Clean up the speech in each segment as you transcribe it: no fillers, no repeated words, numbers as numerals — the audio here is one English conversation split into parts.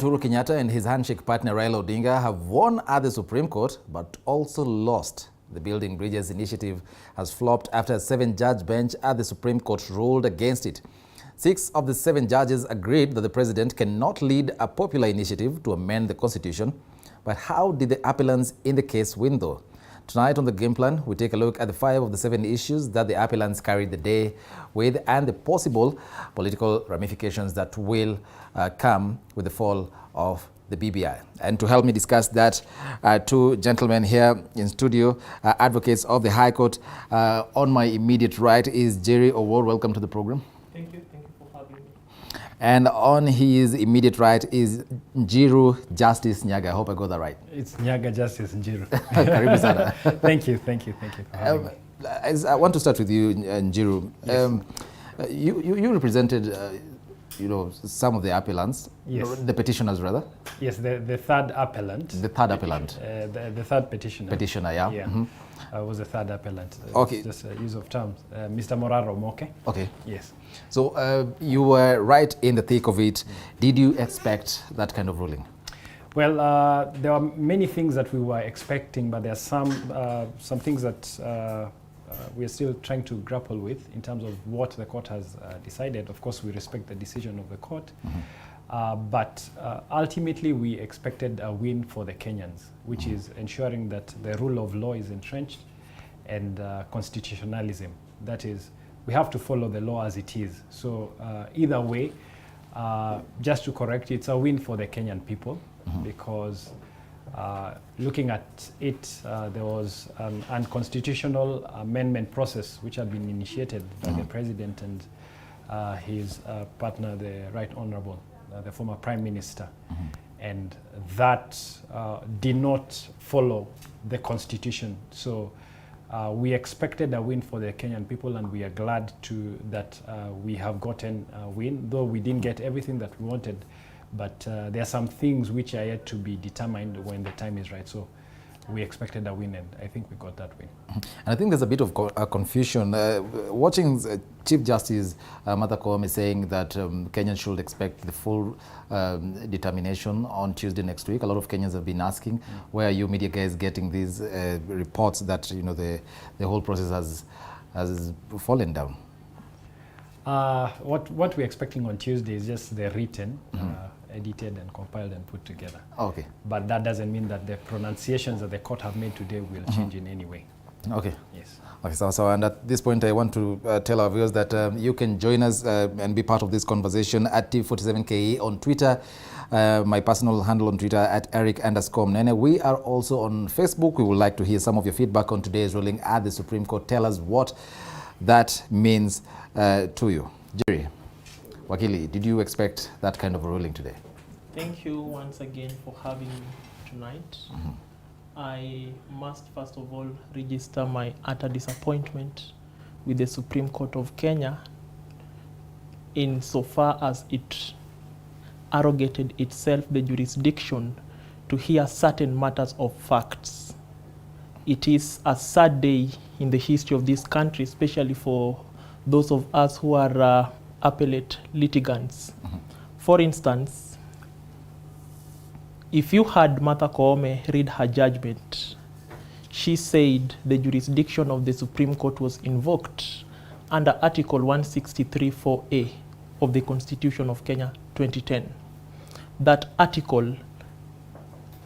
President Uhuru Kenyatta and his handshake partner Raila Odinga have won at the Supreme Court but also lost. The Building Bridges initiative has flopped after a 7-judge bench at the Supreme Court ruled against it. 6 of the 7 judges agreed that the president cannot lead a popular initiative to amend the constitution. But how did the appellants in the case win though? Tonight on the Game Plan, we take a look at the 5 of the 7 issues that the appellants carried the day with and the possible political ramifications that will come with the fall of the BBI. And to help me discuss that, 2 gentlemen here in studio, advocates of the High Court. On my immediate right is Jerry Owor. Welcome to the program. Thank you for having me. And on his immediate right is Njiru Justice Nyaga. I hope I got that right. It's Nyaga Justice Njiru. Karibu sana. Thank you for having me. I want to start with you, Njiru. Yes. You represented, some of the appellants, yes. The petitioners rather. Yes, the third appellant. The third appellant. The third petitioner. Petitioner, yeah. Yeah. Mm-hmm. Was the third appellant. Okay. Just use of terms. Mr. Moraro Moke. Okay. Yes. So you were right in the thick of it. Did you expect that kind of ruling? Well, there are many things that we were expecting, but there are some things that we are still trying to grapple with in terms of what the court has decided. Of course, we respect the decision of the court. Mm-hmm. But ultimately, we expected a win for the Kenyans, which mm-hmm. is ensuring that the rule of law is entrenched and constitutionalism. That is, we have to follow the law as it is. So either way, just to correct it, it's a win for the Kenyan people mm-hmm. because looking at it, there was an unconstitutional amendment process which had been initiated by mm-hmm. the president and his partner, the Right Honorable, the former Prime Minister. Mm-hmm. And that did not follow the constitution. So we expected a win for the Kenyan people, and we are glad that we have gotten a win, though we didn't get everything that we wanted. But there are some things which are yet to be determined when the time is right. So we expected a win, and I think we got that win. And I think there's a bit of confusion. Watching Chief Justice Martha Koome saying that Kenyans should expect the full determination on Tuesday next week. A lot of Kenyans have been asking, where are you media guys getting these reports that the whole process has fallen down? What we're expecting on Tuesday is just the written, edited and compiled and put together. Okay. But that doesn't mean that the pronunciations that the court have made today will change in any way. Okay. Yes. Okay, so and at this point I want to tell our viewers that you can join us and be part of this conversation at T47KE on Twitter. My personal handle on Twitter at Eric_Mnene. We are also on Facebook. We would like to hear some of your feedback on today's ruling at the Supreme Court. Tell us what that means to you. Jerry, Wakili, did you expect that kind of a ruling today? Thank you once again for having me tonight. Mm-hmm. I must first of all register my utter disappointment with the Supreme Court of Kenya insofar as it arrogated itself the jurisdiction to hear certain matters of facts. It is a sad day in the history of this country, especially for those of us who are appellate litigants. Mm-hmm. For instance, if you had Martha Koome read her judgment, she said the jurisdiction of the Supreme Court was invoked under Article 163(4)(a) of the Constitution of Kenya 2010. That article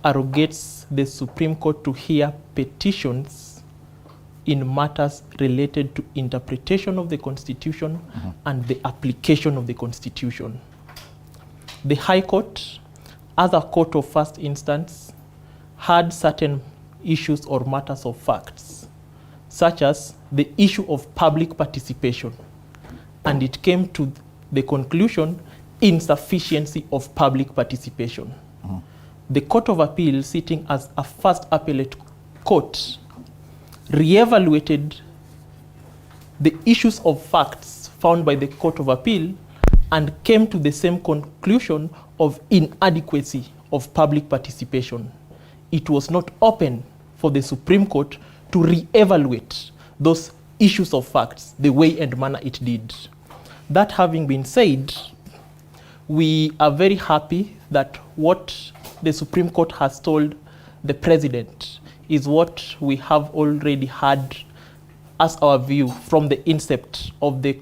arrogates the Supreme Court to hear petitions in matters related to interpretation of the Constitution mm-hmm. and the application of the Constitution. The High Court, as a court of first instance, had certain issues or matters of facts, such as the issue of public participation, and it came to the conclusion insufficiency of public participation. Mm-hmm. The Court of Appeal, sitting as a first appellate court, re-evaluated the issues of facts found by the Court of Appeal and came to the same conclusion of inadequacy of public participation. It was not open for the Supreme Court to re-evaluate those issues of facts the way and manner it did. That having been said, we are very happy that what the Supreme Court has told the president is what we have already had as our view from the incept of the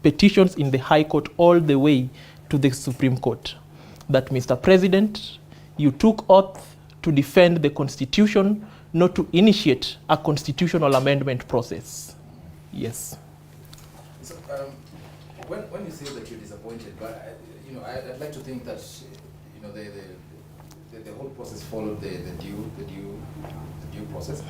petitions in the High Court all the way to the Supreme Court. That, Mr. President, you took oath to defend the Constitution, not to initiate a constitutional amendment process. Yes. So, when you say that you're disappointed, but I'd like to think that the whole process followed the due process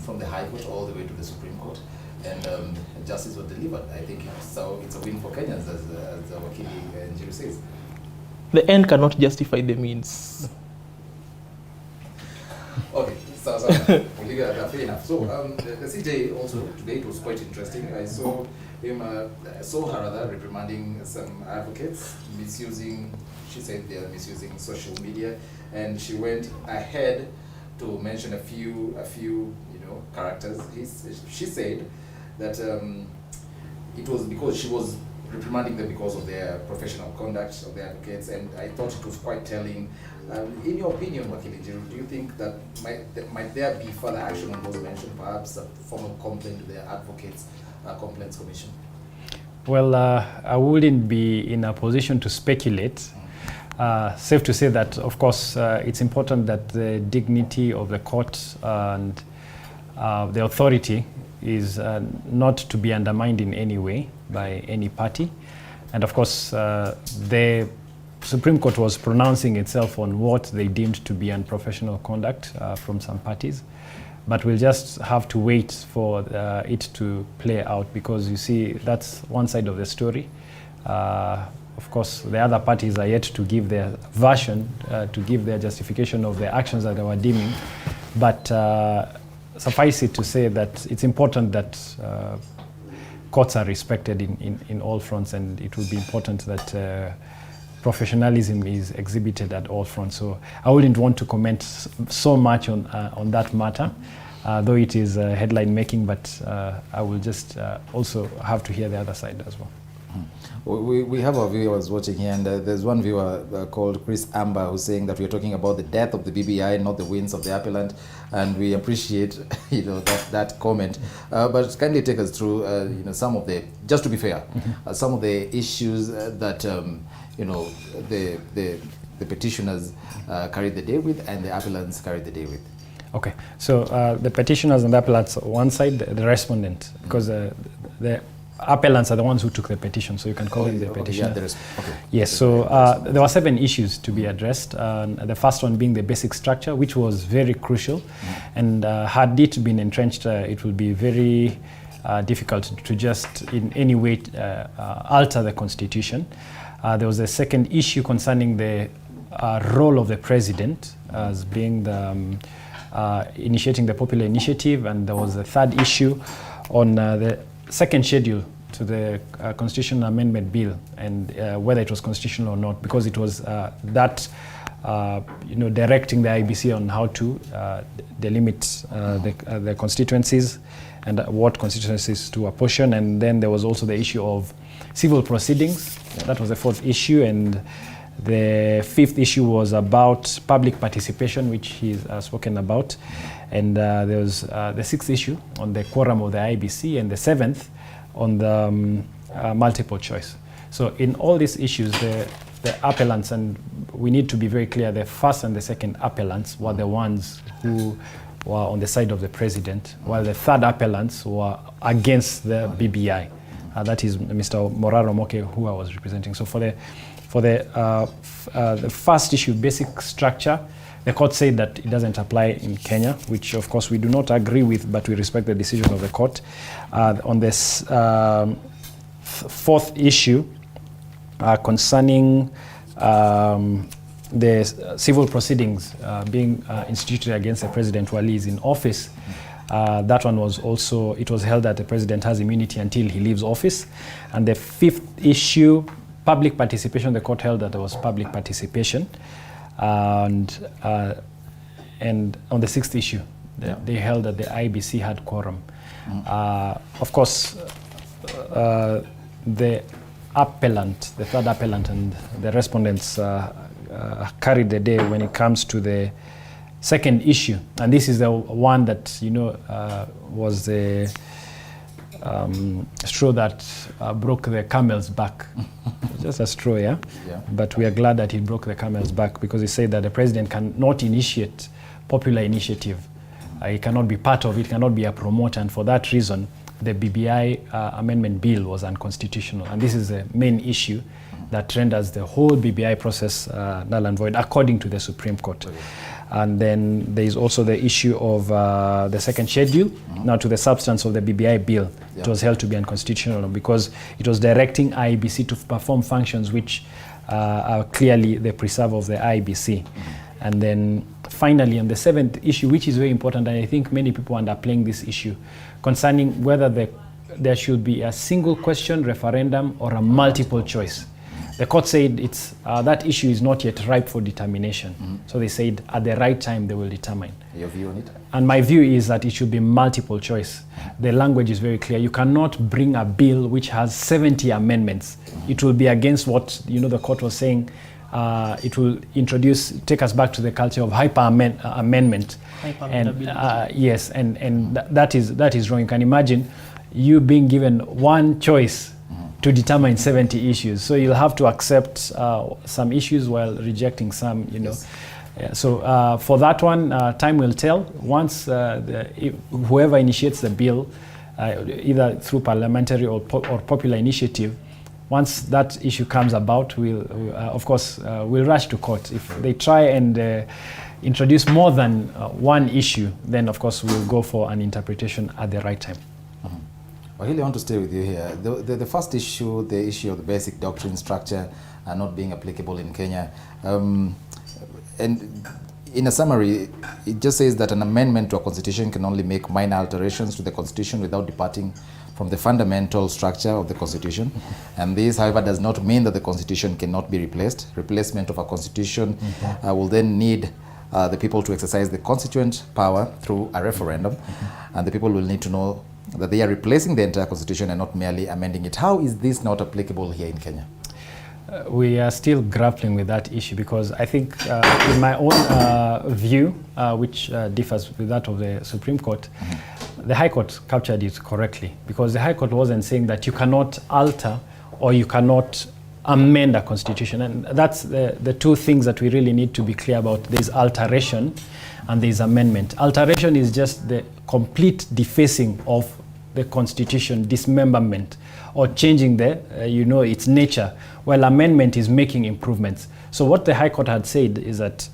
from the High Court all the way to the Supreme Court, and justice was delivered. I think it's a win for Kenyans, as Wakili Njiru says. The end cannot justify the means. Okay, so we'll leave it at that. Fair enough. So the CJ also today, it was quite interesting. I saw her rather reprimanding some advocates misusing. She said they are misusing social media, and she went ahead to mention a few characters. She said that it was because she was reprimanding them because of their professional conduct of the advocates, and I thought it was quite telling. In your opinion, Wakili Njiru, do you think that might there be further action on those mentioned, perhaps a formal complaint to the Advocates Complaints Commission? Well, I wouldn't be in a position to speculate. Safe to say that, of course, it's important that the dignity of the court and the authority is not to be undermined in any way by any party. And of course, the Supreme Court was pronouncing itself on what they deemed to be unprofessional conduct from some parties. But we'll just have to wait for it to play out, because you see, that's one side of the story. Of course, the other parties are yet to give their version, to give their justification of the actions that they were deeming. But suffice it to say that it's important that courts are respected in all fronts, and it would be important that professionalism is exhibited at all fronts. So I wouldn't want to comment so much on that matter, though it is headline making, but I will just also have to hear the other side as well. We have our viewers watching here, and there's one viewer called Chris Amber who's saying that we're talking about the death of the BBI, not the wins of the appellant, and we appreciate that comment. But kindly take us through some of the, just to be fair, some of the issues that the petitioners carried the day with and the appellants carried the day with. Okay, so the petitioners and the appellants one side, the respondent, because the appellants are the ones who took the petition, so you can call them the petitioner. Okay. Yes, so there were 7 issues to be addressed. The first one being the basic structure, which was very crucial, and had it been entrenched, it would be very difficult to just in any way alter the constitution. There was a second issue concerning the role of the president as being the initiating the popular initiative, and there was a third issue on the second schedule to the constitutional amendment bill, and whether it was constitutional or not, because it was directing the IBC on how to delimit the constituencies and what constituencies to apportion. And then there was also the issue of civil proceedings. That was the fourth issue, and the fifth issue was about public participation, which he's spoken about. And there was the sixth issue on the quorum of the IBC, and the seventh on the multiple choice. So in all these issues, the appellants, and we need to be very clear, the first and the second appellants were the ones who were on the side of the president, while the third appellants were against the BBI. That is Mr. Moraro Moke, who I was representing. So for the first issue, basic structure, the court said that it doesn't apply in Kenya, which of course we do not agree with, but we respect the decision of the court. On this fourth issue, concerning the civil proceedings being instituted against the president while he is in office, that one was also, it was held that the president has immunity until he leaves office. And the fifth issue, public participation, the court held that there was public participation. And on the sixth issue, they held that the IBC had quorum. Of course, the appellant, the third appellant, and the respondents carried the day when it comes to the second issue, and this is the one that was the straw that broke the camel's back. Just a straw, yeah? But we are glad that it broke the camel's back, because it said that the president cannot initiate popular initiative. He cannot be part of it, cannot be a promoter, and for that reason, the BBI amendment bill was unconstitutional. And this is the main issue that renders the whole BBI process null and void, according to the Supreme Court. Okay. And then there is also the issue of the second schedule. Now, to the substance of the BBI bill, it was held to be unconstitutional because it was directing IEBC to perform functions which are clearly the preserve of the IEBC. And then finally, on the seventh issue, which is very important, and I think many people are underplaying this issue, concerning whether there should be a single question referendum or a multiple choice. The court said that issue is not yet ripe for determination. So they said at the right time they will determine. Your view on it? And my view is that it should be multiple choice. The language is very clear. You cannot bring a bill which has 70 amendments. It will be against what the court was saying. It will take us back to the culture of amendment. And yes, and that is wrong. You can imagine you being given one choice to determine 70 issues. So you'll have to accept some issues while rejecting some, Yes. So for that one, time will tell. Once whoever initiates the bill, either through parliamentary or popular initiative, once that issue comes about, we'll rush to court. If they try and introduce more than one issue, then of course we'll go for an interpretation at the right time. I really want to stay with you here. The first issue, the issue of the basic doctrine structure not being applicable in Kenya. And in a summary, it just says that an amendment to a constitution can only make minor alterations to the constitution without departing from the fundamental structure of the constitution. And this, however, does not mean that the constitution cannot be replaced. Replacement of a constitution will then need the people to exercise the constituent power through a referendum. And the people will need to know that they are replacing the entire constitution and not merely amending it. How is this not applicable here in Kenya? We are still grappling with that issue, because I think in my own view, which differs with that of the Supreme Court, the High Court captured it correctly, because the High Court wasn't saying that you cannot alter or you cannot amend a constitution. And that's the two things that we really need to be clear about. There's alteration and there's amendment. Alteration is just the complete defacing of the constitution, dismemberment, or changing its nature, while amendment is making improvements. So what the High Court had said is that,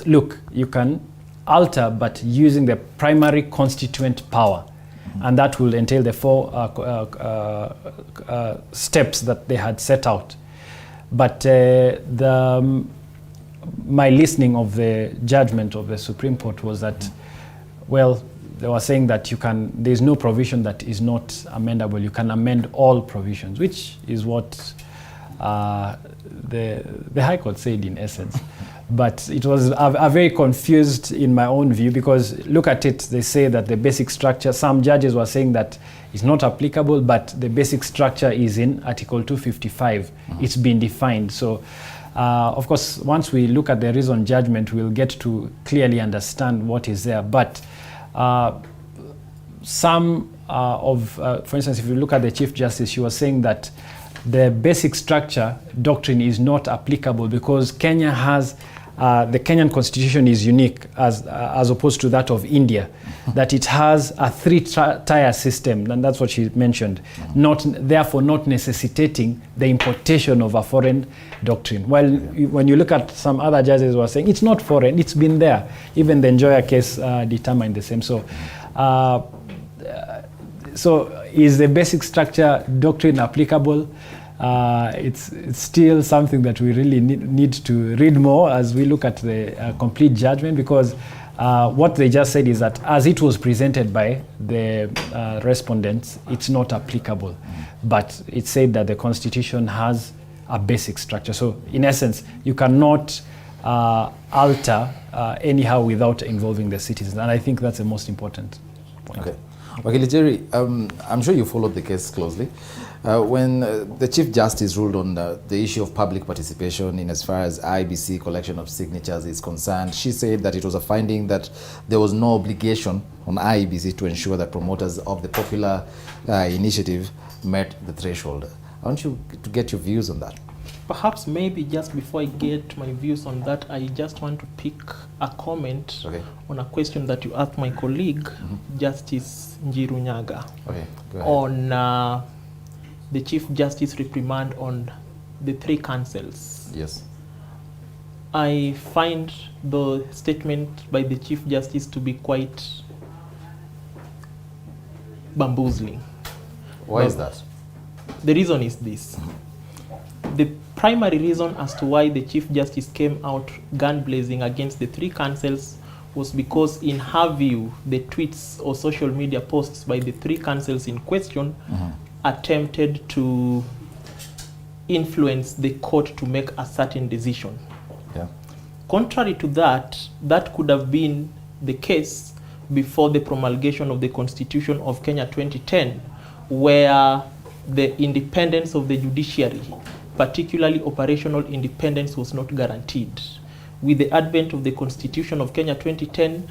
look, you can alter, but using the primary constituent power. And that will entail the four steps that they had set out. But my listening of the judgment of the Supreme Court was that, well, they were saying that there's no provision that is not amendable. You can amend all provisions, which is what the High Court said in essence. But it was a very confused in my own view, because look at it, they say that the basic structure, some judges were saying that it's not applicable, but the basic structure is in Article 255. It's been defined. So of course, once we look at the reasoned judgment, we'll get to clearly understand what is there. But for instance, if you look at the Chief Justice, she was saying that the basic structure doctrine is not applicable because Kenya has, the Kenyan constitution is unique as opposed to that of India, that it has a three-tier system, and that's what she mentioned, therefore not necessitating the importation of a foreign doctrine. While when you look at some other judges who are saying it's not foreign, it's been there. Even the Njoya case determined the same. So is the basic structure doctrine applicable? It's still something that we really need to read more as we look at the complete judgment, because what they just said is that as it was presented by the respondents, it's not applicable. But it said that the Constitution has a basic structure. So in essence, you cannot alter anyhow without involving the citizens. And I think that's the most important point. Okay. Wakili Jerry, I'm sure you followed the case closely. When the Chief Justice ruled on the issue of public participation in as far as IBC collection of signatures is concerned, she said that it was a finding that there was no obligation on IBC to ensure that promoters of the popular initiative met the threshold. I want you to get your views on that. Perhaps maybe just before I get my views on that, I just want to pick a comment on a question that you asked my colleague, Justice Njirunyaga, on the Chief Justice reprimand on the 3 councils. Yes. I find the statement by the Chief Justice to be quite bamboozling. Why is that? The reason is this. The primary reason as to why the Chief Justice came out gun blazing against the 3 councils was because, in her view, the tweets or social media posts by the 3 councils in question attempted to influence the court to make a certain decision. Yeah. Contrary to that, that could have been the case before the promulgation of the Constitution of Kenya 2010, where the independence of the judiciary, particularly operational independence, was not guaranteed. With the advent of the Constitution of Kenya 2010,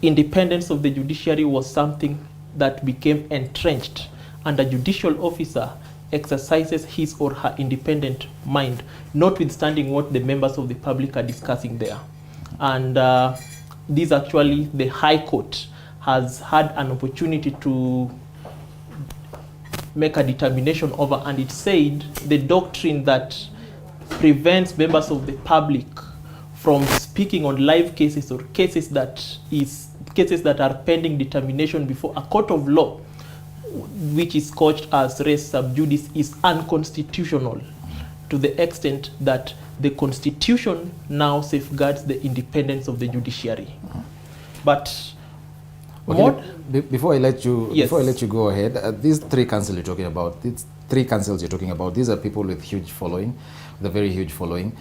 independence of the judiciary was something that became entrenched, and a judicial officer exercises his or her independent mind, notwithstanding what the members of the public are discussing there. And this actually, the High Court has had an opportunity to make a determination over, and it said the doctrine that prevents members of the public from speaking on live cases or cases that are pending determination before a court of law, which is couched as res sub judice, is unconstitutional, to the extent that the Constitution now safeguards the independence of the judiciary. But before I let you go ahead, these 3 councils you're talking about, these are people with huge following, with a very huge following.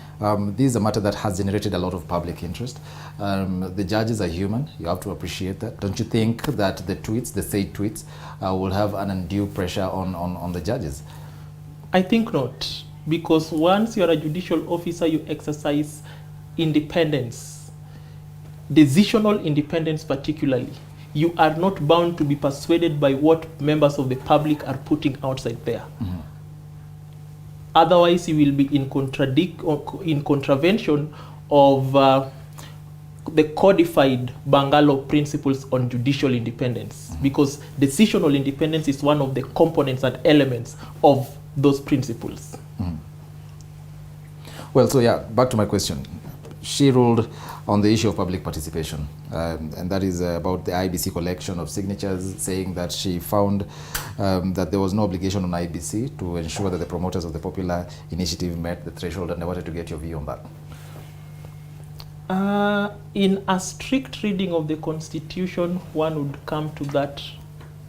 This is a matter that has generated a lot of public interest. The judges are human. You have to appreciate that. Don't you think that the said tweets, will have an undue pressure on the judges? I think not, because once you're a judicial officer, you exercise independence, decisional independence particularly. You are not bound to be persuaded by what members of the public are putting outside there. Otherwise, you will be in contravention of the codified Bangalore principles on judicial independence, because decisional independence is one of the components and elements of those principles. Well, so yeah, back to my question. She ruled on the issue of public participation, and that is about the IBC collection of signatures, saying that she found that there was no obligation on IBC to ensure that the promoters of the popular initiative met the threshold, and I wanted to get your view on that. In a strict reading of the Constitution, one would come to that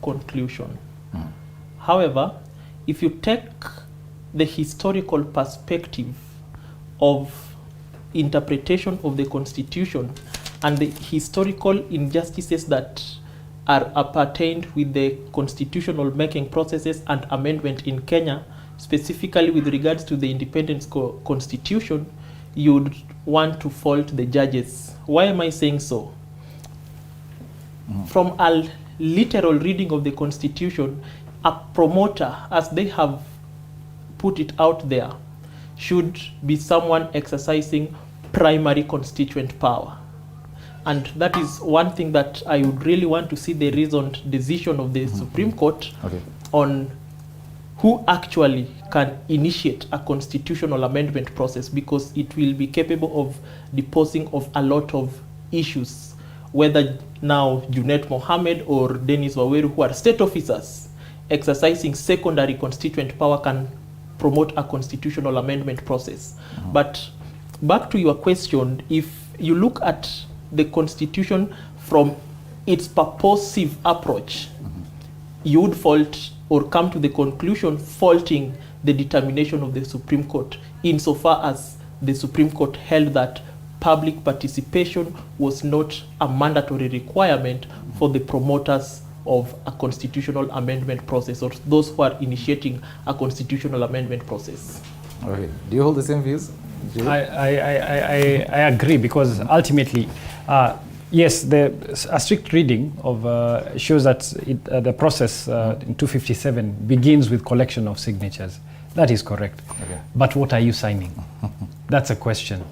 conclusion. However, if you take the historical perspective of interpretation of the Constitution and the historical injustices that are appertained with the constitutional making processes and amendment in Kenya, specifically with regards to the Independence Constitution, you would want to fault the judges. Why am I saying so? From a literal reading of the Constitution, a promoter, as they have put it out there, should be someone exercising primary constituent power. And that is one thing that I would really want to see the reasoned decision of the Supreme Court on who actually can initiate a constitutional amendment process, because it will be capable of disposing of a lot of issues, whether now Junet Mohammed or Dennis Waweru, who are state officers exercising secondary constituent power, can promote a constitutional amendment process. But back to your question, if you look at the Constitution from its purposive approach, you would fault or come to the conclusion faulting the determination of the Supreme Court, insofar as the Supreme Court held that public participation was not a mandatory requirement for the promoters of a constitutional amendment process, or those who are initiating a constitutional amendment process. Okay. Do you hold the same views? I agree, because ultimately, yes, a strict reading of shows that the process in 257 begins with collection of signatures. That is correct. Okay. But what are you signing? That's a question.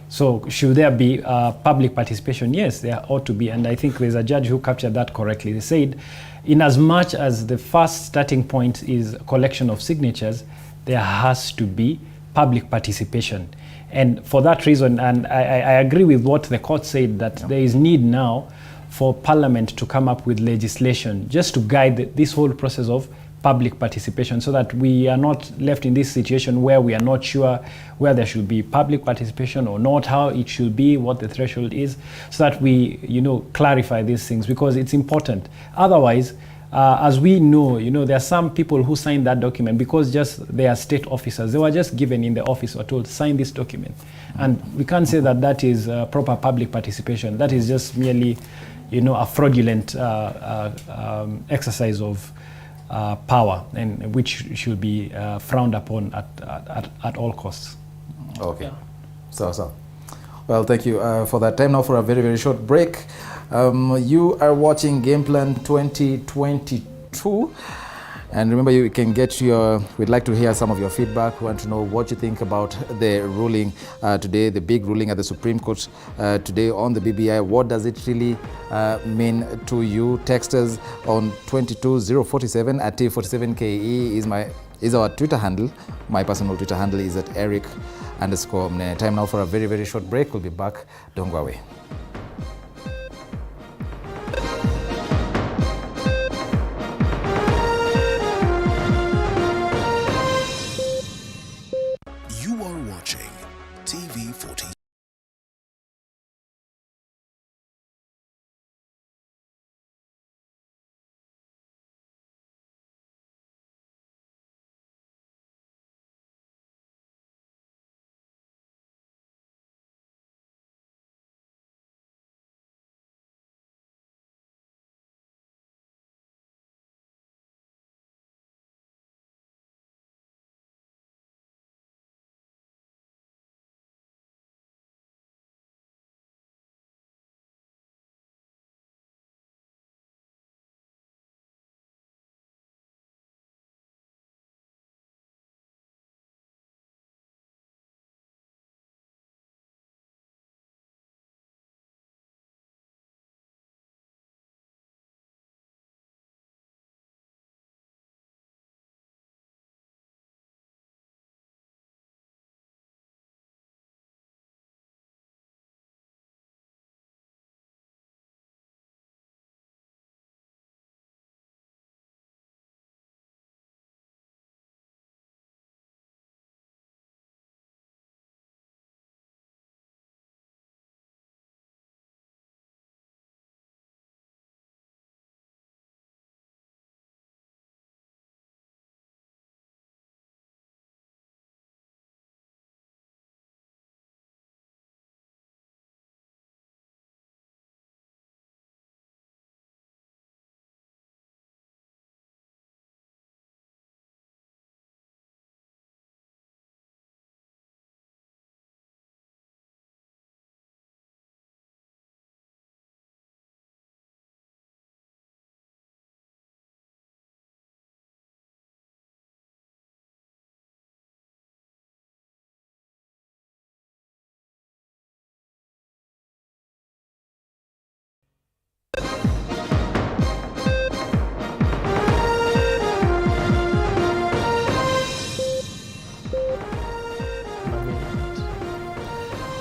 So should there be public participation? Yes, there ought to be. And I think there's a judge who captured that correctly. They said, in as much as the first starting point is collection of signatures, there has to be public participation. And for that reason, and I agree with what the court said, that there is need now for Parliament to come up with legislation just to guide this whole process of public participation, so that we are not left in this situation where we are not sure where there should be public participation or not, how it should be, what the threshold is, so that we, clarify these things, because it's important. Otherwise, as we know, there are some people who signed that document because just they are state officers. They were just given in the office or told, sign this document. And we can't say that that is proper public participation. That is just merely, a fraudulent exercise of power, and which should be frowned upon at all costs. Okay. So. Well, thank you for that. Time now for a very, very short break. You are watching GamePlan 2022. And remember, you can get we'd like to hear some of your feedback. We want to know what you think about the ruling today, the big ruling at the Supreme Court today on the BBI. What does it really mean to you? Text us on 22047 at T47KE is our Twitter handle. My personal Twitter handle is at Eric_Mnene. Time now for a very, very short break. We'll be back. Don't go away.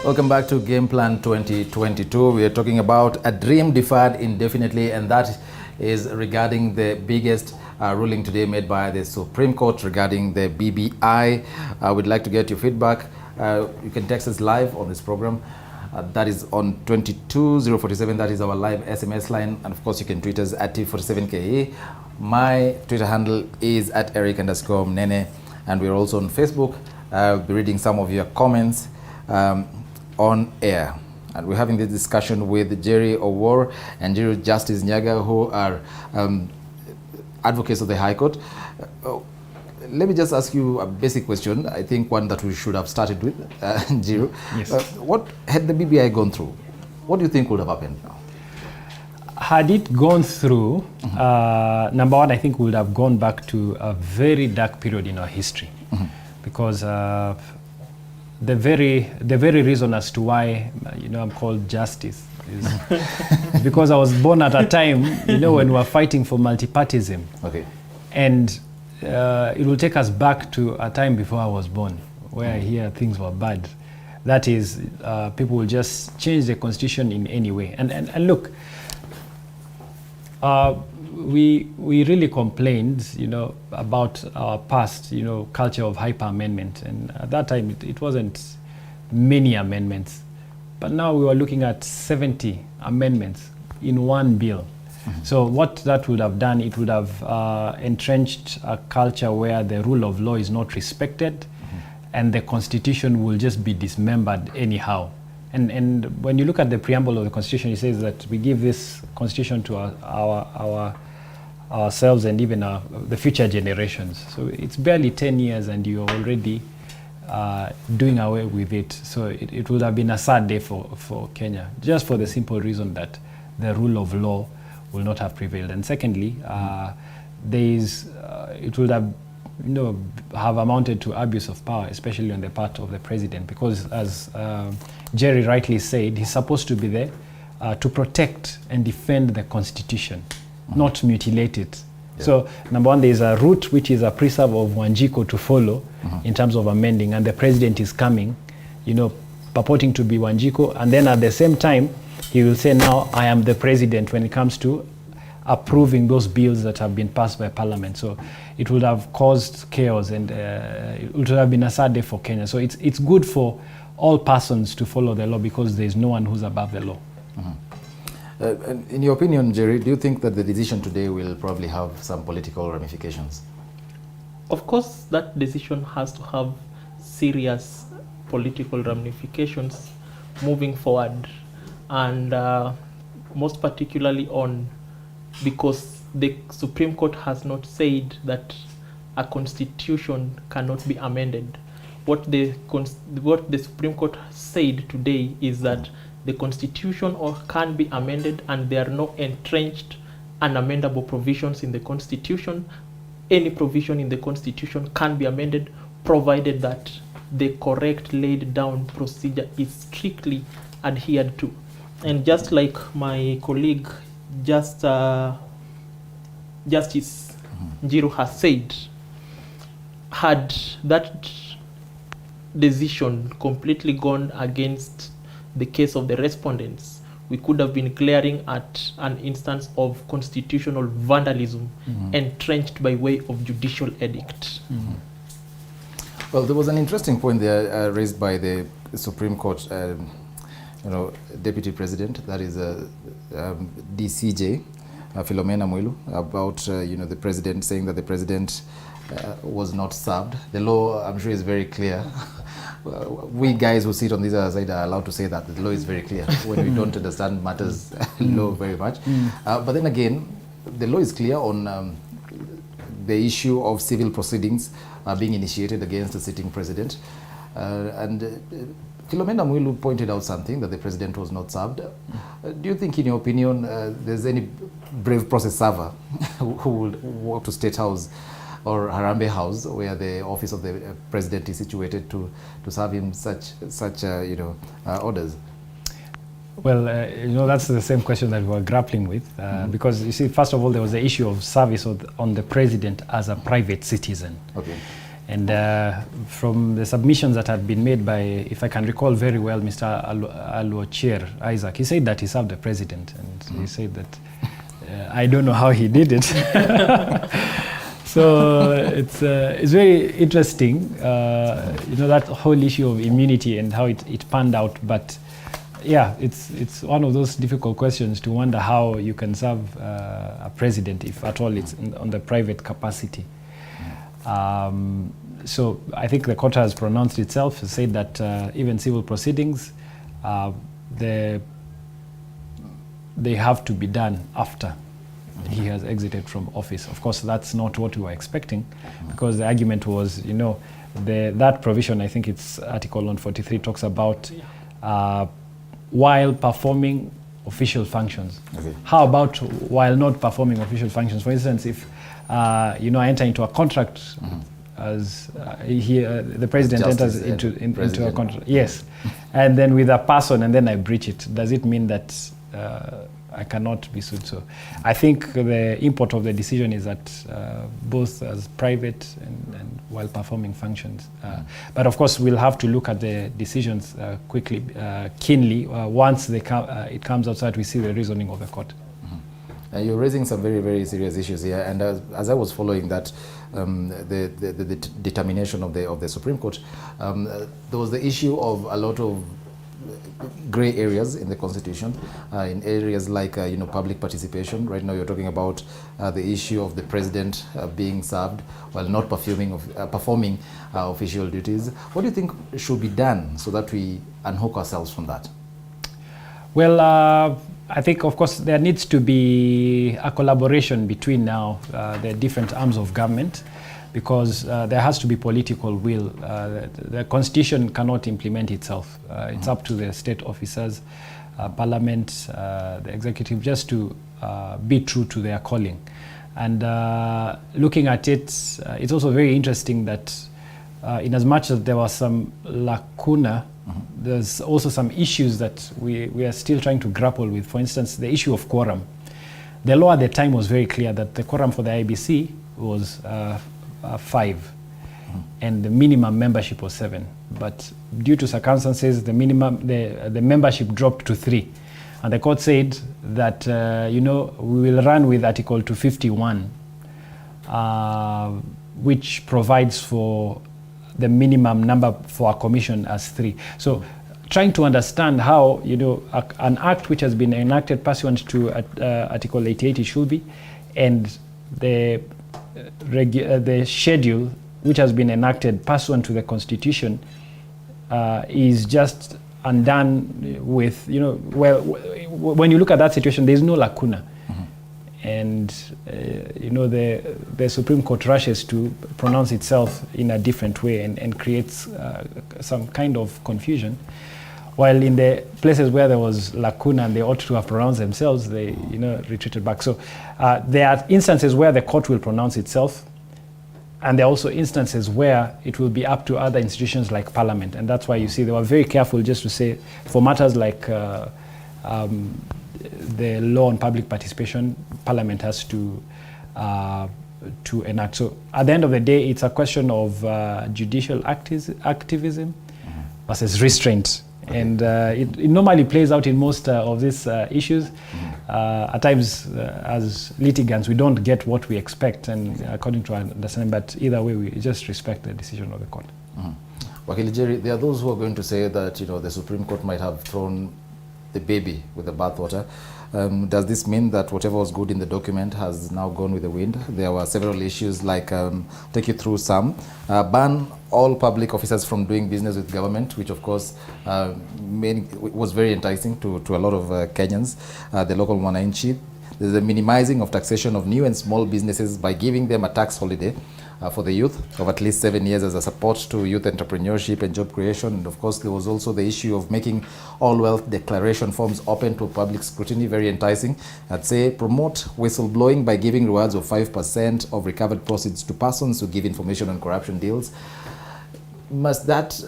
Welcome back to GamePlan 2022. We are talking about a dream deferred indefinitely, and that is regarding the biggest ruling today made by the Supreme Court regarding the BBI. We'd like to get your feedback. You can text us live on this program. That is on 22047. That is our live SMS line. And of course, you can tweet us at T47KE. My Twitter handle is at Eric_Mnene. And we're also on Facebook. I'll be reading some of your comments on air. And we're having this discussion with Jerry Owor and Justice Nyaga, who are advocates of the High Court. Let me just ask you a basic question, I think one that we should have started with, Jiru. Yes. What had the BBI gone through? What do you think would have happened now? Had it gone through, number one, I think we would have gone back to a very dark period in our history, because the very reason as to why I'm called Justice is because I was born at a time when we were fighting for multipartyism. Okay. And it will take us back to a time before I was born, where here things were bad. That is, people will just change the constitution in any way. And look, we really complained, about our past, culture of hyper amendment. And at that time, it wasn't many amendments. But now we were looking at 70 amendments in one bill. So what that would have done, it would have entrenched a culture where the rule of law is not respected, and the constitution will just be dismembered anyhow. And when you look at the preamble of the constitution, it says that we give this constitution to ourselves and even the future generations. So it's barely 10 years and you're already doing away with it. So it would have been a sad day for Kenya, just for the simple reason that the rule of law will not have prevailed. And secondly, it would have amounted to abuse of power, especially on the part of the president, because as Jerry rightly said, he's supposed to be there to protect and defend the constitution, not mutilate it. Yeah. So number one, there's a route which is a preserve of Wanjiko to follow in terms of amending, and the president is coming, purporting to be Wanjiko, and then at the same time, he will say, now I am the president when it comes to approving those bills that have been passed by Parliament. So it would have caused chaos, and it would have been a sad day for Kenya. So it's good for all persons to follow the law, because there is no one who's above the law. In your opinion, Jerry, do you think that the decision today will probably have some political ramifications? Of course, that decision has to have serious political ramifications moving forward, and most particularly because the Supreme Court has not said that a constitution cannot be amended. What the Supreme Court said today is that the constitution can be amended, and there are no entrenched unamendable provisions in the constitution. Any provision in the constitution can be amended, provided that the correct laid down procedure is strictly adhered to. And just like my colleague Justice Njiru has said, had that decision completely gone against the case of the respondents, we could have been glaring at an instance of constitutional vandalism entrenched by way of judicial edict. Well, there was an interesting point there raised by the Supreme Court Deputy President, that is DCJ, Philomena Mwilu, about the President, saying that the President was not served. The law, I'm sure, is very clear. We guys who sit on this other side are allowed to say that the law is very clear when we don't understand matters law very much. But then again, the law is clear on the issue of civil proceedings being initiated against the sitting President. Philomena Mwilu pointed out something, that the President was not served. Do you think, in your opinion, there's any brave process server who would walk to State House or Harambee House, where the office of the President is situated, to serve him such orders? Well, that's the same question that we're grappling with, because you see, first of all, there was the issue of service on the President as a private citizen. Okay. And from the submissions that had been made by, if I can recall very well, Mr. Aluochier Isaac, he said that he served the President, and he said that I don't know how he did it. So it's very interesting, that whole issue of immunity and how it panned out. But yeah, it's one of those difficult questions to wonder how you can serve a president, if at all it's on the private capacity. So I think the court has pronounced itself, said that even civil proceedings, they have to be done after he has exited from office. Of course, that's not what we were expecting, because the argument was, you know, that provision, I think it's Article 143, talks about while performing official functions. Okay. How about while not performing official functions? For instance, if you know, I enter into a contract as the president enters into a contract, yes, and then with a person, and then I breach it, does it mean that I cannot be sued? So I think the import of the decision is that both as private and while performing functions. But of course, we'll have to look at the decisions quickly, keenly, once it comes out so that we see the reasoning of the court. You're raising some very, very serious issues here, and as I was following that, the determination of the Supreme Court, there was the issue of a lot of gray areas in the Constitution, in areas like you know, public participation. Right now, you're talking about the issue of the president being served while not performing official duties. What do you think should be done so that we unhook ourselves from that? Well, I think, of course, there needs to be a collaboration between now the different arms of government, because there has to be political will. The Constitution cannot implement itself. It's up to the state officers, Parliament, the executive, just to be true to their calling. And looking at it, it's also very interesting that in as much as there was some lacuna, there's also some issues that we are still trying to grapple with. For instance, the issue of quorum. The law at the time was very clear that the quorum for the IBC was 5, and the minimum membership was 7. But due to circumstances, the membership dropped to 3, and the court said that you know, we will run with Article 251, which provides for the minimum number for a commission as 3. So, trying to understand how, you know, an act which has been enacted pursuant to Article 88 should be, and the schedule which has been enacted pursuant to the Constitution is just undone with, you know, well, when you look at that situation, there's no lacuna. And you know, the Supreme Court rushes to pronounce itself in a different way and creates some kind of confusion. While in the places where there was lacuna and they ought to have pronounced themselves, they, you know, retreated back. So there are instances where the court will pronounce itself, and there are also instances where it will be up to other institutions like Parliament. And that's why you see they were very careful just to say, for matters like the law on public participation, Parliament has to enact. So at the end of the day, it's a question of judicial activism versus restraint. Okay. And it normally plays out in most of these issues. At times, as litigants, we don't get what we expect, and according to our understanding, but either way, we just respect the decision of the court. Wakili Jerry, there are those who are going to say that, you know, the Supreme Court might have thrown the baby with the bathwater. Does this mean that whatever was good in the document has now gone with the wind? There were several issues, like take you through some. Ban all public officers from doing business with government, which of course was very enticing to a lot of Kenyans, the local mwananchi. There's a minimizing of taxation of new and small businesses by giving them a tax holiday for the youth of at least 7 years as a support to youth entrepreneurship and job creation. And of course, there was also the issue of making all wealth declaration forms open to public scrutiny, very enticing. I'd say promote whistleblowing by giving rewards of 5% of recovered proceeds to persons who give information on corruption deals. Must that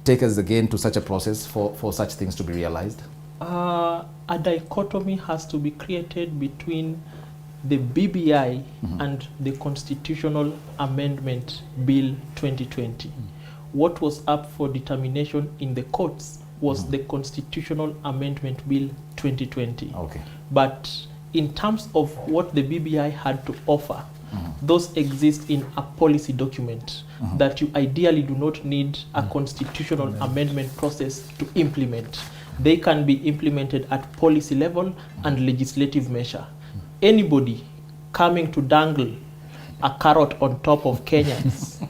take us again to such a process for such things to be realized? A dichotomy has to be created between the BBI and the Constitutional Amendment Bill 2020. What was up for determination in the courts was the Constitutional Amendment Bill 2020. Okay. But in terms of what the BBI had to offer, those exist in a policy document that you ideally do not need a constitutional amendment process to implement. They can be implemented at policy level and legislative measure. Anybody coming to dangle a carrot on top of Kenyans,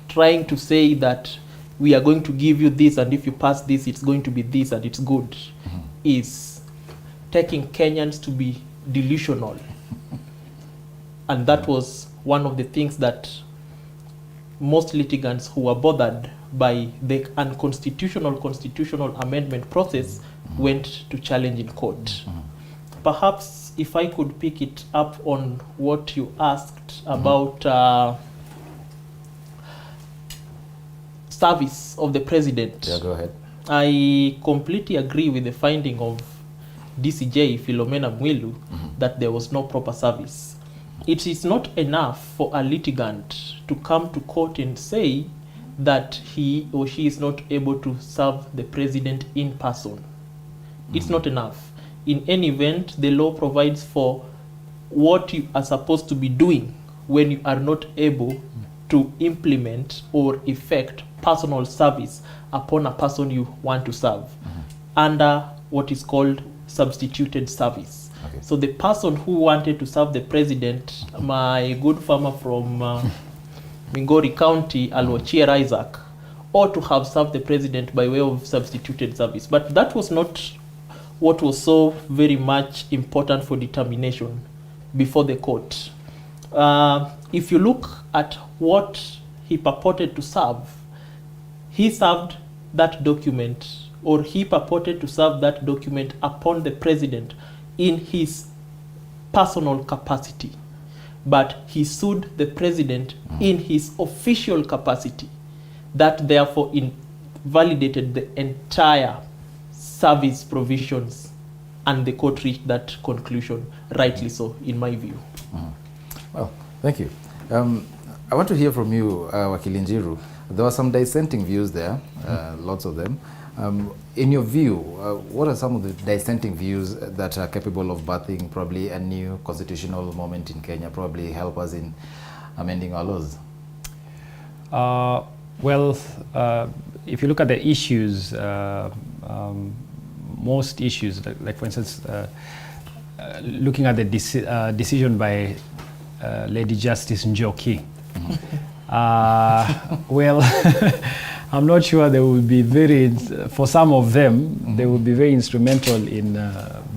trying to say that we are going to give you this, and if you pass this, it's going to be this, and it's good, is taking Kenyans to be delusional. And that was one of the things that most litigants who were bothered by the unconstitutional constitutional amendment process went to challenge in court. Perhaps if I could pick it up on what you asked about service of the president. Yeah, go ahead. I completely agree with the finding of DCJ Philomena Mwilu that there was no proper service. It is not enough for a litigant to come to court and say that he or she is not able to serve the president in person. It's not enough. In any event, the law provides for what you are supposed to be doing when you are not able to implement or effect personal service upon a person you want to serve under what is called substituted service. Okay. So the person who wanted to serve the president, my good farmer from Migori County, Alwachier Isaac, ought to have served the president by way of substituted service. But that was not what was so very much important for determination before the court. If you look at what he purported to serve, he served that document, or he purported to serve that document upon the president in his personal capacity. But he sued the president in his official capacity. That therefore invalidated the entire service provisions, and the court reached that conclusion, rightly so, in my view. Well, thank you. I want to hear from you, Wakili Njiru. There were some dissenting views there, lots of them. In your view, what are some of the dissenting views that are capable of birthing probably a new constitutional moment in Kenya, probably help us in amending our laws? Well, if you look at the issues, most issues, like for instance, looking at the decision by Lady Justice Njoki, well, I'm not sure they will be for some of them, they will be very instrumental in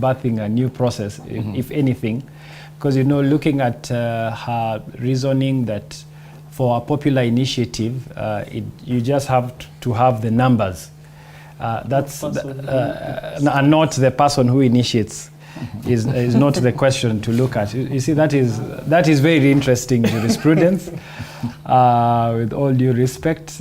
birthing a new process, if anything, because, you know, looking at her reasoning that for a popular initiative, you just have to have the numbers. That's and not the person who initiates is not the question to look at. You see, that is very interesting jurisprudence, with all due respect,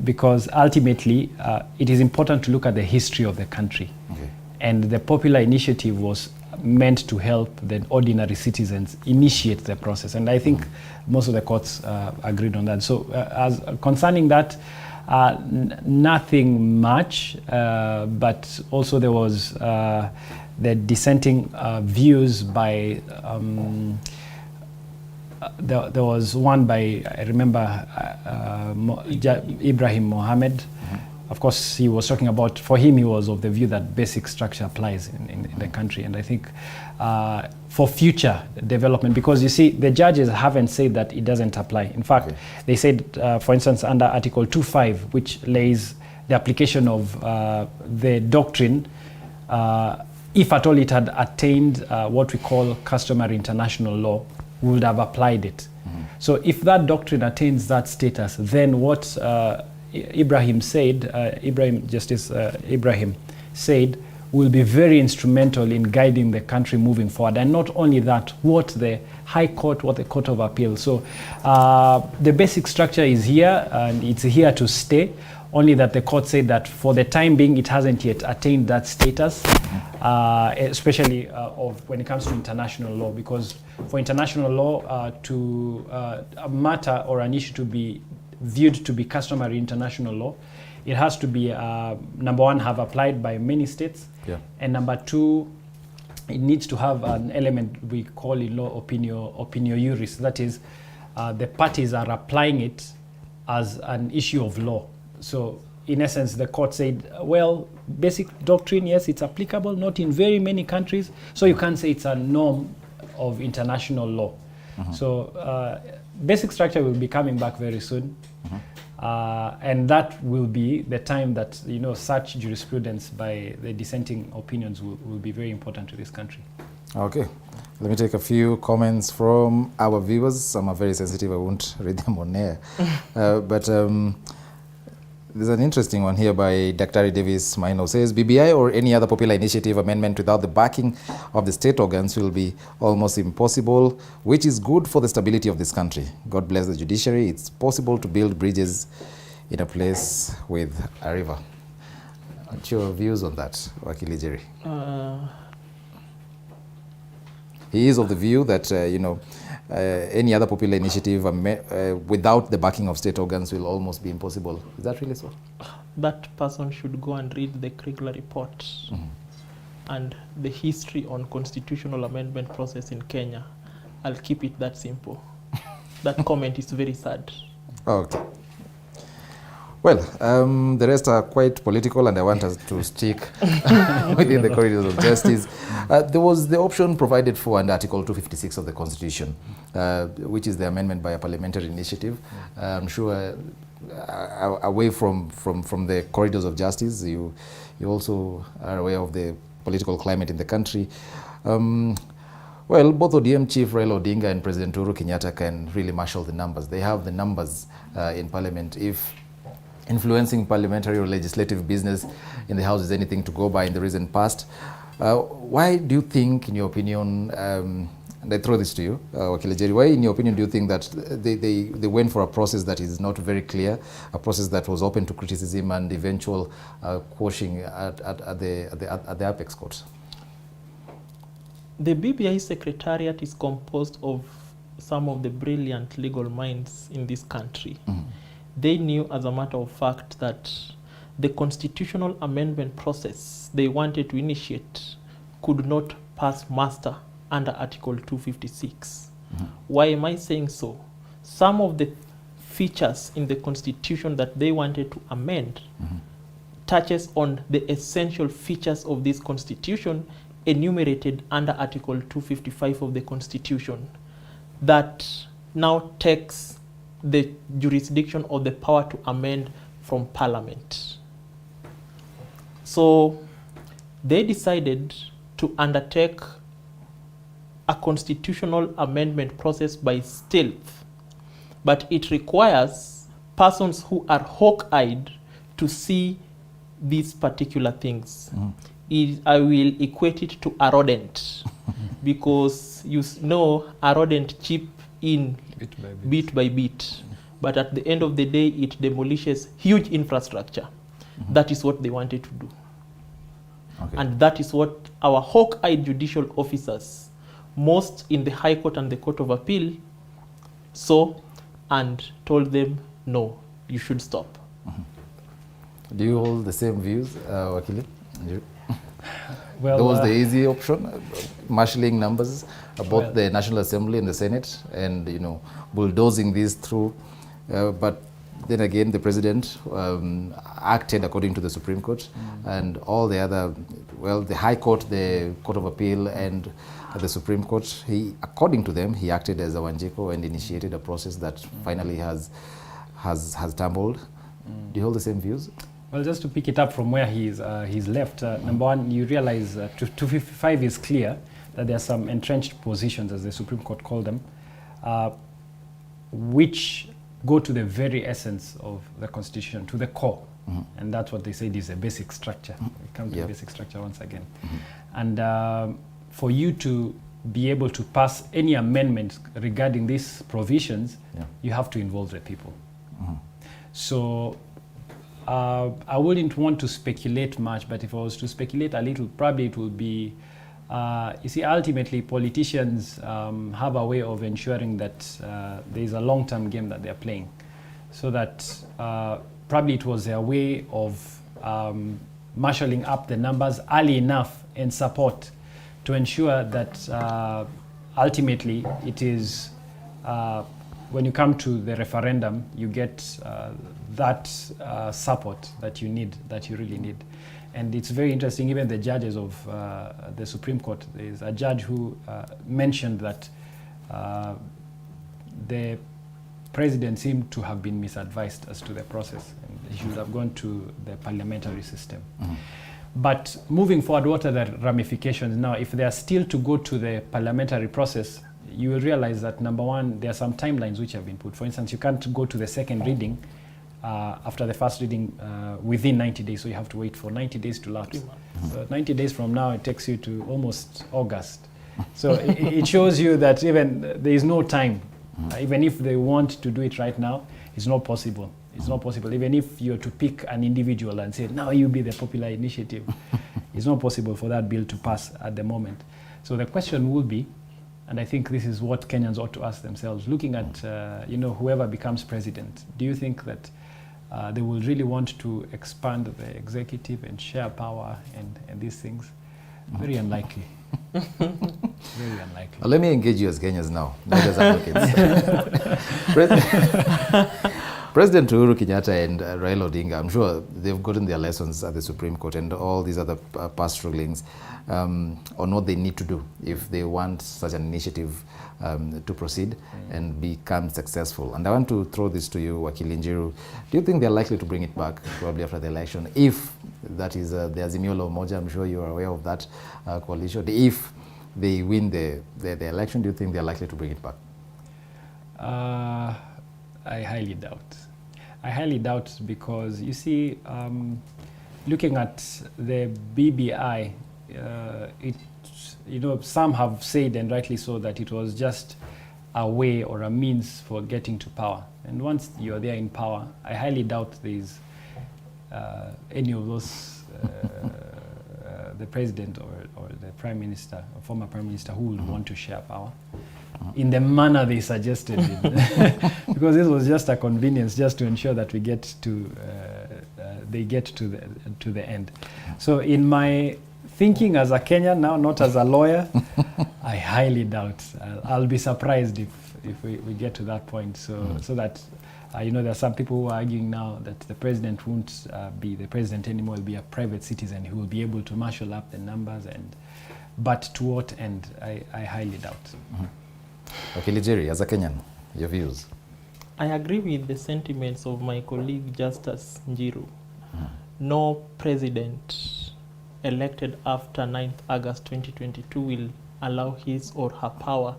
because ultimately it is important to look at the history of the country. Okay. And the popular initiative was meant to help the ordinary citizens initiate the process. And I think most of the courts agreed on that. So as concerning that, nothing much, but also there was the dissenting views by, there was one by, I remember, Ibrahim Mohammed. Of course, he was talking about, for him, he was of the view that basic structure applies in the country. And I think for future development, because you see, the judges haven't said that it doesn't apply. In fact, they said, for instance, under Article 2.5, which lays the application of the doctrine, if at all it had attained what we call customary international law, we would have applied it. So if that doctrine attains that status, then what Ibrahim said, Justice Ibrahim said, will be very instrumental in guiding the country moving forward. And not only that, what the High Court, what the Court of Appeal. So the basic structure is here, and it's here to stay. Only that the court said that for the time being, it hasn't yet attained that status, especially when it comes to international law. Because for international law, to a matter or an issue to be viewed to be customary international law, it has to be, number one, have applied by many states, and number two, it needs to have an element we call in law opinio juris. That is, the parties are applying it as an issue of law. So in essence, the court said, well, basic doctrine, yes, it's applicable, not in very many countries, so you can't say it's a norm of international law. So basic structure will be coming back very soon. And that will be the time that, you know, such jurisprudence by the dissenting opinions will be very important to this country. Okay. Let me take a few comments from our viewers. Some are very sensitive. I won't read them on air. But there's an interesting one here by Dr. Davis Maino. Says, BBI or any other popular initiative amendment without the backing of the state organs will be almost impossible, which is good for the stability of this country. God bless the judiciary. It's possible to build bridges in a place with a river. What's your views on that, Wakili Jerry? He is of the view that, any other popular initiative without the backing of state organs will almost be impossible. Is that really so? That person should go and read the Kriegler report and the history on constitutional amendment process in Kenya. I'll keep it that simple. That comment is very sad. Okay. Well, the rest are quite political, and I want us to stick within the corridors of justice. There was the option provided for under Article 256 of the Constitution, which is the amendment by a parliamentary initiative. I'm sure away from the corridors of justice, you also are aware of the political climate in the country. Well, both ODM Chief Raila Odinga and President Uhuru Kenyatta can really marshal the numbers. They have the numbers in Parliament. If influencing parliamentary or legislative business in the House is anything to go by in the recent past, why do you think, in your opinion, and I throw this to you, Wakili Jerry, why, in your opinion, do you think that they went for a process that is not very clear, a process that was open to criticism and eventual quashing at the apex court? The BBI Secretariat is composed of some of the brilliant legal minds in this country. They knew, as a matter of fact, that the constitutional amendment process they wanted to initiate could not pass muster under Article 256. Why am I saying so? Some of the features in the Constitution that they wanted to amend touches on the essential features of this Constitution enumerated under Article 255 of the Constitution that now takes the jurisdiction or the power to amend from Parliament. So they decided to undertake a constitutional amendment process by stealth, but it requires persons who are hawk-eyed to see these particular things. I will equate it to a rodent because you know a rodent chip in bit by bit, but at the end of the day it demolishes huge infrastructure. That is what they wanted to do. Okay. And that is what our hawk-eyed judicial officers, most in the High Court and the Court of Appeal, saw and told them, no, you should stop. Do you hold the same views, Wakili? Well, that was the easy option, marshalling numbers, both the National Assembly and the Senate, and bulldozing these through. But then again, the president acted according to the Supreme Court, and all the other, well, the High Court, the Court of Appeal, and the Supreme Court, according to them, he acted as a Wanjiko and initiated a process that finally has tumbled. Do you hold the same views? Well, just to pick it up from where he's left, number one, you realize 255 is clear that there are some entrenched positions, as the Supreme Court called them, which go to the very essence of the Constitution, to the core. And that's what they said is a basic structure. We come to the basic structure once again. And for you to be able to pass any amendment regarding these provisions, you have to involve the people. So I wouldn't want to speculate much, but if I was to speculate a little, probably it will be, you see, ultimately politicians have a way of ensuring that there is a long-term game that they're playing. So that probably it was their way of marshalling up the numbers early enough in support to ensure that ultimately it is, when you come to the referendum, you get that support that you need, that you really need. And it's very interesting, even the judges of the Supreme Court, there's a judge who mentioned that the president seemed to have been misadvised as to the process, and he should have gone to the parliamentary system. But moving forward, what are the ramifications now? If they are still to go to the parliamentary process, you will realize that, number one, there are some timelines which have been put. For instance, you can't go to the second reading after the first reading within 90 days, so you have to wait for 90 days to lapse. 90 days from now, it takes you to almost August. So it shows you that even there is no time. Even if they want to do it right now, it's not possible. It's not possible. Even if you're to pick an individual and say, now you be the popular initiative, it's not possible for that bill to pass at the moment. So the question will be, and I think this is what Kenyans ought to ask themselves, looking at whoever becomes president, do you think that they will really want to expand the executive and share power and these things? Very unlikely. Very unlikely. Let me engage you as Kenyans now, not as advocates. President Uhuru Kenyatta and Raila Odinga, I'm sure they've gotten their lessons at the Supreme Court and all these other past rulings on what they need to do if they want such an initiative to proceed and become successful. And I want to throw this to you, Wakili Njiru. Do you think they're likely to bring it back probably after the election? If that is the Azimio la Umoja, I'm sure you are aware of that coalition. If they win the election, do you think they're likely to bring it back? I highly doubt. I highly doubt because, you see, looking at the BBI, some have said, and rightly so, that it was just a way or a means for getting to power. And once you're there in power, I highly doubt there's any of those, the president or the prime minister, or former prime minister, who would want to share power in the manner they suggested it. Because this was just a convenience, just to ensure that we get to they get to the end. So in my thinking as a Kenyan now, not as a lawyer, I highly doubt. I'll be surprised if we get to that point. So that there are some people who are arguing now that the president won't be the president anymore. He'll be a private citizen who will be able to marshal up the numbers, but to what end? I highly doubt. Okay, Jerry, as a Kenyan, your views? I agree with the sentiments of my colleague Justice Njiru. No president elected after 9th August 2022 will allow his or her power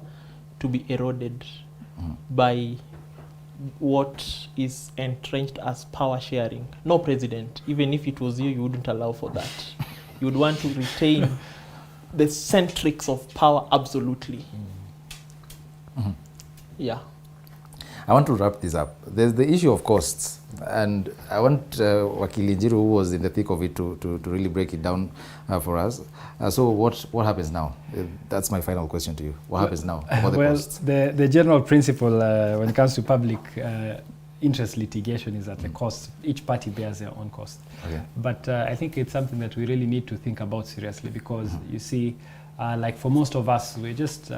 to be eroded by what is entrenched as power sharing. No president, even if it was you wouldn't allow for that. You would want to retain the centrics of power absolutely. Yeah. I want to wrap this up. There's the issue of costs, and I want Wakili Njiru, who was in the thick of it, to really break it down for us. So what happens now? That's my final question to you. What happens now about the costs? The general principle when it comes to public interest litigation is that the cost, each party bears their own cost. Okay. But I think it's something that we really need to think about seriously, because you see, like for most of us, we're just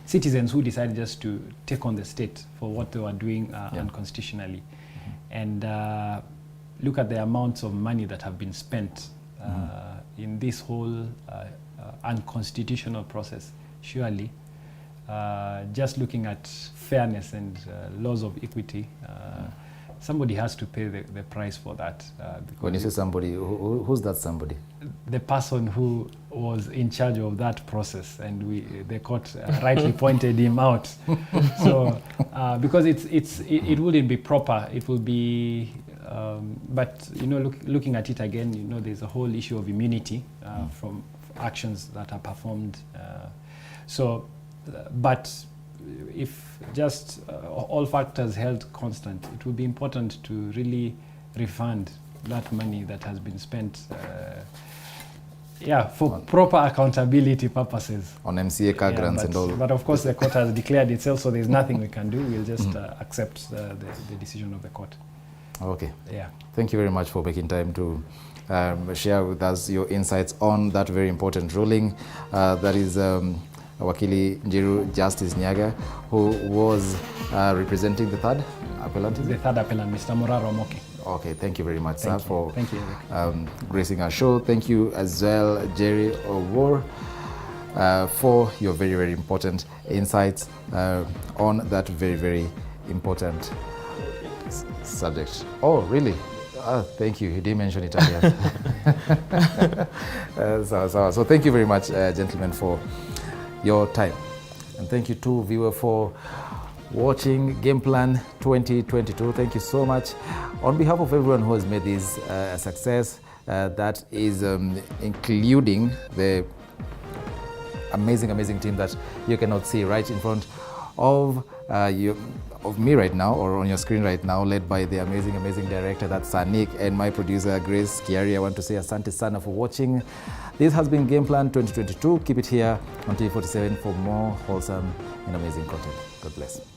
citizens who decided just to take on the state for what they were doing unconstitutionally. And look at the amounts of money that have been spent in this whole unconstitutional process. Surely, just looking at fairness and laws of equity, somebody has to pay the price for that. When you say somebody, who's that somebody? The person who was in charge of that process, and the court rightly pointed him out. So, because it wouldn't be proper, it will be. But looking at it again, there's a whole issue of immunity from actions that are performed. But if just all factors held constant, it would be important to really refund that money that has been spent for proper accountability purposes. On MCA car grants and all. But of course the court has declared itself, so there's nothing we can do. We'll just accept the decision of the court. Okay. Yeah. Thank you very much for making time to share with us your insights on that very important ruling. That is Wakili Njiru Justice Nyaga, who was representing the third appellant. The third appellant, Mr. Moraro Moke. Okay, thank you very much, sir, for gracing our show. Thank you as well, Jerry Owor. for your very, very important insights on that very, very important subject. Oh, really? Thank you. You didn't mention it earlier. So thank you very much, gentlemen, for your time. And thank you too, viewer, for watching Game Plan 2022. Thank you so much. On behalf of everyone who has made this a success, that is including the amazing team that you cannot see right in front of me right now, or on your screen right now, led by the amazing director, that's Sanik, and my producer Grace Kiari. I want to say asante sana for watching. This has been Game Plan 2022. Keep it here on TV47 for more wholesome and amazing content. God bless.